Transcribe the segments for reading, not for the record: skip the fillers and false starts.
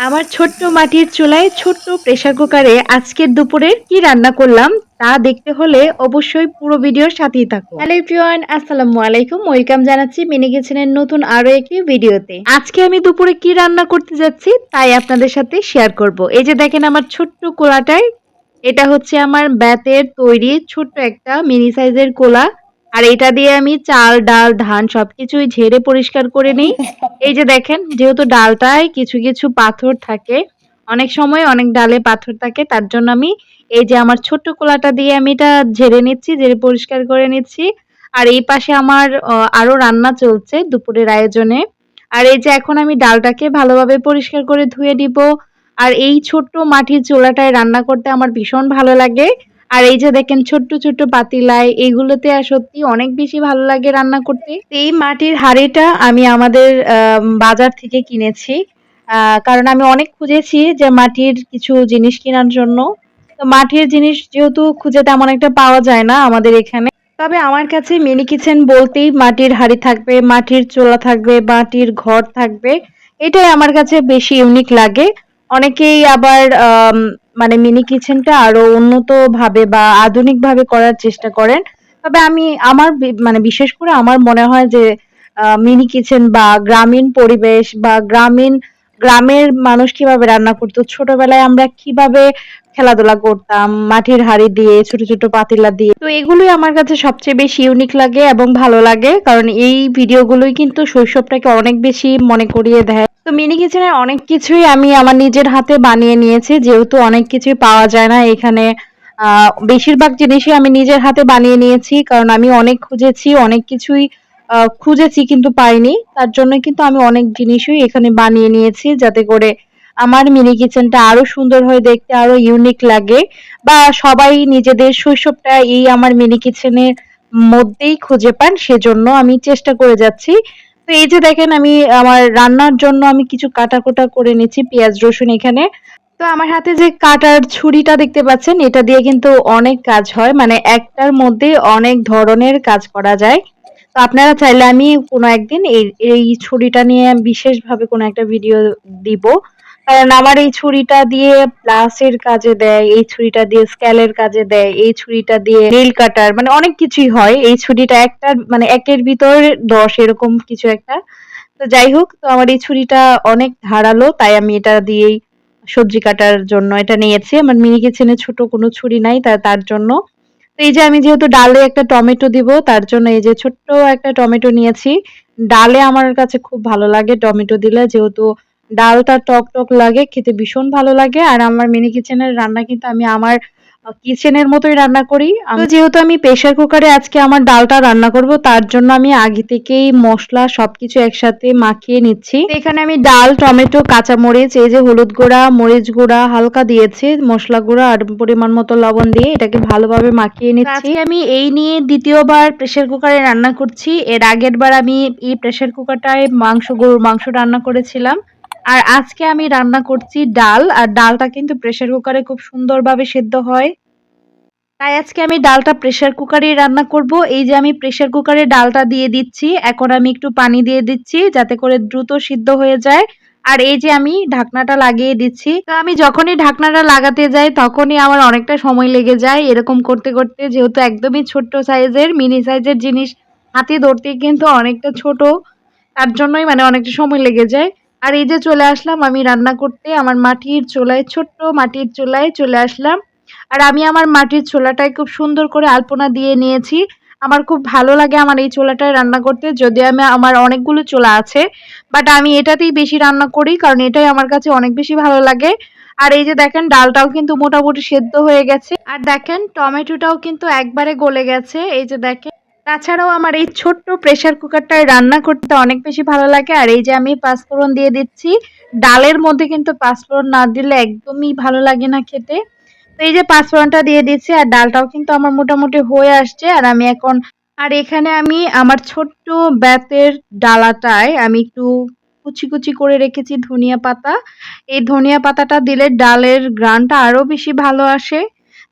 আমার ছোট্ট মাটির চুলায় ছোট্ট প্রেসার কুকারে আজকের দুপুরের কি রান্না করলাম তা দেখতে হলে অবশ্যই পুরো ভিডিওর সাথেই থাকো। হ্যালো এভরিওয়ান, আসসালামু আলাইকুম। ওয়েলকাম জানাচ্ছি মিনি কিচেনের নতুন আরো একটি ভিডিওতে। আজকে আমি দুপুরে কি রান্না করতে যাচ্ছি তাই আপনাদের সাথে শেয়ার করব। এই যে দেখেন আমার ছোট্ট কোলাটায়, এটা হচ্ছে আমার বেতের তৈরি ছোট্ট একটা মিনি সাইজের কোলা। আর এটা দিয়ে আমি চাল, ডাল, ধান সবকিছুই ঝেড়ে পরিষ্কার করে নিই। এই যে দেখেন, যেহেতু ডালটায় কিছু, কিছু পাথর থাকে, অনেক সময় অনেক ডালে পাথর থাকে, তার জন্য আমি এই যে আমার ছোট্ট কোলাটা দিয়ে আমি এটা ঝেড়ে নিচ্ছি, ঝেড়ে পরিষ্কার করে নিচ্ছি। আর এই পাশে আমার আরো রান্না চলছে দুপুরের আয়োজনে। আর এই যে এখন আমি ডালটাকে ভালোভাবে পরিষ্কার করে ধুয়ে নিবো। আর এই ছোট্ট মাটির চুলাটায় রান্না করতে আমার ভীষণ ভালো লাগে। আর এই যে দেখেন ছোট্ট, ছোট্ট পাতিলায় এগুলোতে সত্যি অনেক বেশি ভালো লাগে রান্না করতে। এই মাটির হাঁড়িটা আমি আমাদের বাজার থেকে কিনেছি। কারণ আমি অনেক খুঁজেছি যে মাটির কিছু জিনিস কেনার জন্য। তো মাটির জিনিস যেহেতু খুঁজে তেমন একটা পাওয়া যায় না আমাদের এখানে। তবে আমার কাছে মিনি কিচেন বলতেই মাটির হাঁড়ি থাকবে, মাটির চুলা থাকবে, মাটির ঘর থাকবে। এটাই আমার কাছে বেশি ইউনিক লাগে। অনেকেই আবার মানে মিনি কিচেনটা আরো উন্নতভাবে বা আধুনিকভাবে করার চেষ্টা করেন। তবে আমি আমার মানে বিশেষ করে আমার মনে হয় যে মিনি কিচেন বা গ্রামীণ পরিবেশ বা গ্রামের মানুষ কিভাবে রান্না করতো, ছোটবেলায় আমরা কিভাবে খেলাধুলা করতাম মাটির হাঁড়ি দিয়ে, ছোট ছোট পাতিলা দিয়ে। তো এগুলোই আমার কাছে সবচেয়ে বেশি ইউনিক লাগে এবং ভালো লাগে, কারণ এই ভিডিওগুলোই কিন্তু শৈশবটাকে অনেক বেশি মনে করিয়ে দেয়। তো মিনি কিচেনের অনেক কিছুই আমি আমার নিজের হাতে বানিয়ে নিয়েছি, যেহেতু অনেক কিছুই পাওয়া যায় না এখানে। বেশিরভাগ জিনিসই আমি নিজের হাতে বানিয়ে নিয়েছি, কারণ আমি অনেক খুঁজেছি, অনেক কিছুই খুঁজেছি কিন্তু পাইনি। তার জন্য কিন্তু আমি অনেক জিনিসই এখানে বানিয়ে নিয়েছি, যাতে করে আমার মিনি কিচেনটা আরো সুন্দর হয়ে দেখতে, আরো ইউনিক লাগে, বা সবাই নিজেদের শৈশবটা এই আমার মিনি কিচেনের মধ্যেই খুঁজে পান। সেজন্য আমি চেষ্টা করে যাচ্ছি। তো এই যে দেখেন, আমি আমার রান্নার জন্য আমি কিছু কাটাকুটা করে নিচ্ছি, পেঁয়াজ রসুন এখানে। তো আমার হাতে যে কাটার ছুরিটা দেখতে পাচ্ছেন, এটা দিয়ে কিন্তু অনেক কাজ হয়, মানে একটার মধ্যে অনেক ধরনের কাজ করা যায়। তো আপনারা চাইলে আমি কোনো একদিন এই ছুরিটা নিয়ে বিশেষভাবে কোনো একটা ভিডিও দিব। কারণ আমার এই ছুরিটা দিয়ে প্লাসের কাজে দেয়, এই ছুরিটা দিয়ে স্কেলের কাজে দেয়, এই ছুরিটা দিয়ে নেইল কাটার, মানে অনেক কিছুই হয়। এই ছুরিটা একটা মানে একের ভিতর ১০ এরকম কিছু একটা। তো যাই হোক, তো আমার এই ছুরিটা অনেক ধারালো, তাই আমি এটা দিয়েই সবজি কাটার জন্য এটা নিয়েছি। আমার মিনি কিচেনে ছোট কোনো ছুরি নাই, তার জন্য। তো এই যে আমি যেহেতু ডালে একটা টমেটো দিব, তার জন্য এই যে ছোট্ট একটা টমেটো নিয়েছি। ডালে আমার কাছে খুব ভালো লাগে টমেটো দিলে, যেহেতু ডালটা টক টক লাগে, খেতে ভীষণ ভালো লাগে। আর আমার মিনি কিচেনের রান্না কিন্তু আমি আমার কিচেনের মতোই রান্না করি। তো যেহেতু আমি প্রেসার কুকারে আজকে আমার ডালটা রান্না করব, তার জন্য আমি আগে থেকেই মশলা সবকিছু একসাথে মাখিয়ে নিচ্ছি। তো এখানে আমি ডাল, টমেটো, কাঁচামরিচ, এই যে হলুদ গুঁড়া, মরিচ গুঁড়া হালকা দিয়েছি, মশলা গুঁড়া আর পরিমাণ মতো লবণ দিয়ে এটাকে ভালোভাবে মাখিয়ে নিচ্ছি। আজকে আমি এই নিয়ে দ্বিতীয়বার প্রেসার কুকারে রান্না করছি। এর আগের বার আমি এই প্রেসার কুকারটায় গরুর মাংস রান্না করেছিলাম। আর আজকে আমি রান্না করছি ডাল, আর ডালটা কিন্তু প্রেসার কুকারে খুব সুন্দরভাবে সেদ্ধ হয়। তাই আজকে আমি ডালটা প্রেসার কুকারেই রান্না করব। এই যে আমি প্রেসার কুকারে ডালটা দিয়ে দিচ্ছি। এখন আমি একটু পানি দিয়ে দিচ্ছি যাতে করে দ্রুত সিদ্ধ হয়ে যায়। আর এই যে আমি ঢাকনাটা লাগিয়ে দিচ্ছি। তো আমি যখনই ঢাকনাটা লাগাতে যাই তখনই আমার অনেকটা সময় লেগে যায় এরকম করতে করতে, যেহেতু একদমই ছোট্ট সাইজের মিনি সাইজের জিনিস হাতে ধরতে কিন্তু অনেকটা ছোট, তার জন্যই মানে অনেকটা সময় লেগে যায়। আর এই যে চলে আসলাম আমি রান্না করতে, আমার মাটির চুলায়, ছোট্ট মাটির চুলায় চলে আসলাম। আর আমি আমার মাটির চুলাটায় খুব সুন্দর করে আলপনা দিয়ে নিয়েছি। আমার খুব ভালো লাগে আমার এই চুলাটায় রান্না করতে। যদিও আমার অনেকগুলো চুলা আছে, বাট আমি এটাতেই বেশি রান্না করি, কারণ এটাই আমার কাছে অনেক বেশি ভালো লাগে। আর এই যে দেখেন ডালটাও কিন্তু মোটামুটি সেদ্ধ হয়ে গেছে। আর দেখেন টমেটোটাও কিন্তু একবারে গলে গেছে। এই যে দেখেন। তাছাড়াও আমার এই ছোট্ট প্রেসার কুকারটায় রান্না করতে অনেক বেশি ভালো লাগে। আর এই যে আমি পাঁচফোড়ন দিয়ে দিচ্ছি। ডালের মধ্যে কিন্তু পাঁচফোড়ন না দিলে একদমই ভালো লাগে না খেতে। তো এই যে পাঁচফোড়নটা দিয়ে দিচ্ছি, আর ডালটাও কিন্তু আমার মোটামুটি হয়ে আসছে। আর আমি এখন, আর এখানে আমি আমার ছোট্ট বেতের ডালাটায় আমি একটু কুচি কুচি করে রেখেছি ধনিয়া পাতা। এই ধনিয়া পাতাটা দিলে ডালের ঘ্রাণটা আরো বেশি ভালো আসে।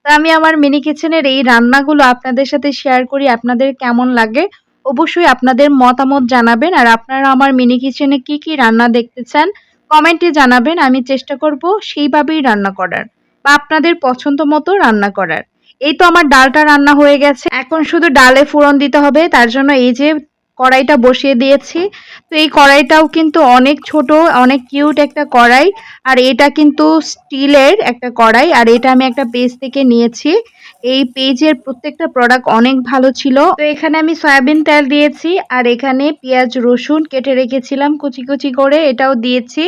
তা আমি আমার মিনি কিচেনের এই রান্নাগুলো আপনাদের সাথে শেয়ার করি, আপনাদের কেমন লাগে অবশ্যই আপনাদের মতামত জানাবেন। আর আপনারা আমার মিনি কিচেনে কি কি রান্না দেখতে চান কমেন্টে জানাবেন, আমি চেষ্টা করব সেইভাবেই রান্না করার বা আপনাদের পছন্দ মতো রান্না করার। এই তো আমার ডালটা রান্না হয়ে গেছে। এখন শুধু ডালে ফোড়ন দিতে হবে। তার জন্য এই যে কড়াইটা বসিয়ে দিয়েছি। তো এই কড়াইটাও কিন্তু অনেক ছোট, অনেক কিউট একটা কড়াই। আর এটা কিন্তু স্টিলের একটা কড়াই। আর এটা আমি একটা পেজ থেকে নিয়েছি। এই পেজের প্রত্যেকটা প্রোডাক্ট অনেক ভালো ছিল। তো এখানে আমি সয়াবিন তেল দিয়েছি আর এখানে পেঁয়াজ রসুন কেটে রেখেছিলাম কুচি কুচি করে, এটাও দিয়েছি।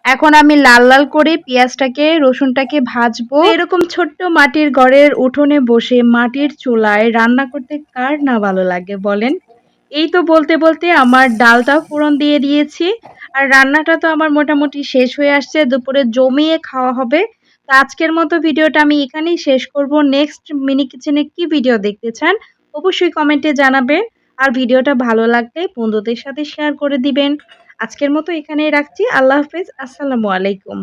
এখন আমি লাল লাল করে পেঁয়াজটাকে রসুনটাকে ভাজবো। এরকম ছোট্ট মাটির ঘরের উঠোনে বসে মাটির চুলায় রান্না করতে কার না ভালো লাগে বলেন। এই তো বলতে বলতে আমার ডালটাও ফোড়ন দিয়ে দিয়েছি। আর রান্নাটা তো আমার মোটামুটি শেষ হয়ে আসছে, দুপুরে জমিয়ে খাওয়া হবে। তো আজকের মতো ভিডিওটা আমি এখানেই শেষ করব। নেক্সট মিনি কিচেনে কি ভিডিও দেখতে চান অবশ্যই কমেন্টে জানাবেন। আর ভিডিওটা ভালো লাগলে বন্ধুদের সাথে শেয়ার করে দিবেন। আজকের মতো এখানেই রাখছি। আল্লাহ হাফেজ। আসসালামু আলাইকুম।